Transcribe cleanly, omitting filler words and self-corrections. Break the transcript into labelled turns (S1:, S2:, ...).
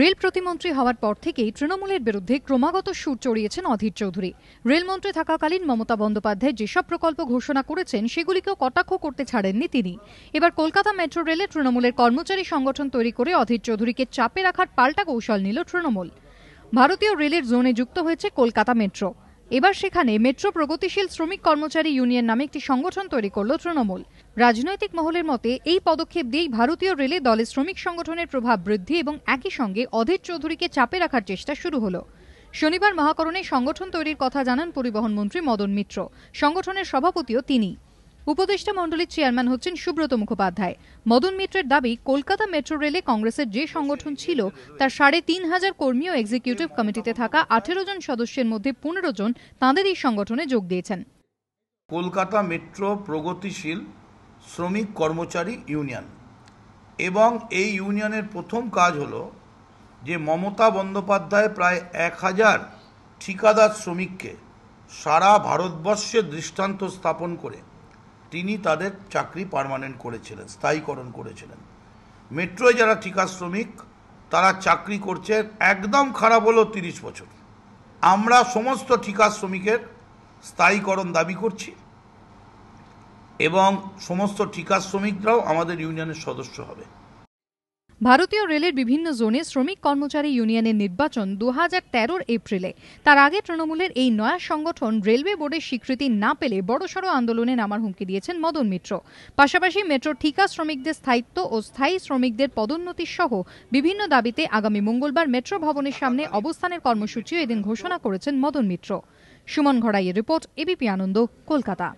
S1: Rail প্রতিমন্ত্রী হওয়ার পর থেকেই তৃণমূলের বিরুদ্ধে ক্রমাগত সুর চড়িয়েছেন অধীর চৌধুরী। রেলমন্ত্রী থাকাকালীন মমতা বন্দ্যোপাধ্যায় যেসব প্রকল্প ঘোষণা করেছেন সেগুলিকেও কটাক্ষ করতে ছাড়েননি তিনি। এবার কলকাতা মেট্রো রেলে তৃণমূলের কর্মচারী সংগঠন তৈরি করে অধীর চৌধুরীকে চাপে রাখার পাল্টা কৌশল নিল তৃণমূল। ভারতীয় রেলের জোনে যুক্ত হয়েছে কলকাতা মেট্রো। এবার সেখানে মেট্রো প্রগতিশীল শ্রমিক কর্মচারী ইউনিয়ন নামে একটি সংগঠন তৈরি করল তৃণমূল। রাজনৈতিক মহলের মতে এই পদক্ষেপ দিয়েই ভারতীয় রেলে দলের শ্রমিক সংগঠনের প্রভাব বৃদ্ধি এবং একই সঙ্গে অধীর চৌধুরীকে চাপে রাখার চেষ্টা শুরু হলো। শনিবার মহাকরণে সংগঠন তৈরির কথা জানান পরিবহন মন্ত্রী মদন মিত্র। সংগঠনের সভাপতিও তিনি। উপদেষ্টা মণ্ডলীর চেয়ারম্যান হচ্ছেন সুব্রত মুখোপাধ্যায়। মদন মিত্রের দাবি, কলকাতা মেট্রো রেলে কংগ্রেসের যে সংগঠন ছিল তার ৩,৫০০ কর্মী ও এক্সিকিউটিভ কমিটিতে থাকা ১৮ জন সদস্যের মধ্যে ১৫ জন তাঁদের এই সংগঠনে যোগ দিয়েছেন।
S2: কলকাতা মেট্রো প্রগতিশীল শ্রমিক কর্মচারী ইউনিয়ন, এবং এই ইউনিয়নের প্রথম কাজ হলো যে মমতা বন্দ্যোপাধ্যায় প্রায় ১,০০০ ঠিকাদার শ্রমিককে সারা ভারতবর্ষে দৃষ্টান্ত স্থাপন করে তিনি তাদের চাকরি পার্মানেন্ট করেছিলেন, স্থায়ীকরণ করেছিলেন। মেট্রোয় যারা ঠিকা শ্রমিক তারা চাকরি করছে, একদম খারাপ হলো ৩০ বছর। আমরা সমস্ত ঠিকা শ্রমিকের স্থায়ীকরণ দাবি করছি এবং সমস্ত ঠিকা শ্রমিকরাও আমাদের ইউনিয়নের সদস্য হবে।
S1: ভারতীয় রেলের বিভিন্ন জোনে শ্রমিক কর্মচারী ইউনিয়নের নির্বাচন ২০১৩ এপ্রিলে। তার আগে তৃণমূলের এই নয়া সংগঠন রেলওয়ে বোর্ডের স্বীকৃতি না পেলে বড়সড় আন্দোলনে নামার হুমকি দিয়েছেন মদন মিত্র। পাশাপাশি মেট্রো ঠিকা শ্রমিকদের স্থায়িত্ব ও স্থায়ী শ্রমিকদের পদোন্নতি সহ বিভিন্ন দাবিতে আগামী মঙ্গলবার মেট্রো ভবনের সামনে অবস্থানের কর্মসূচিও এদিন ঘোষণা করেছেন মদন মিত্র। সুমন ঘড়াইয়ের রিপোর্ট, এবিপি আনন্দ, কলকাতা।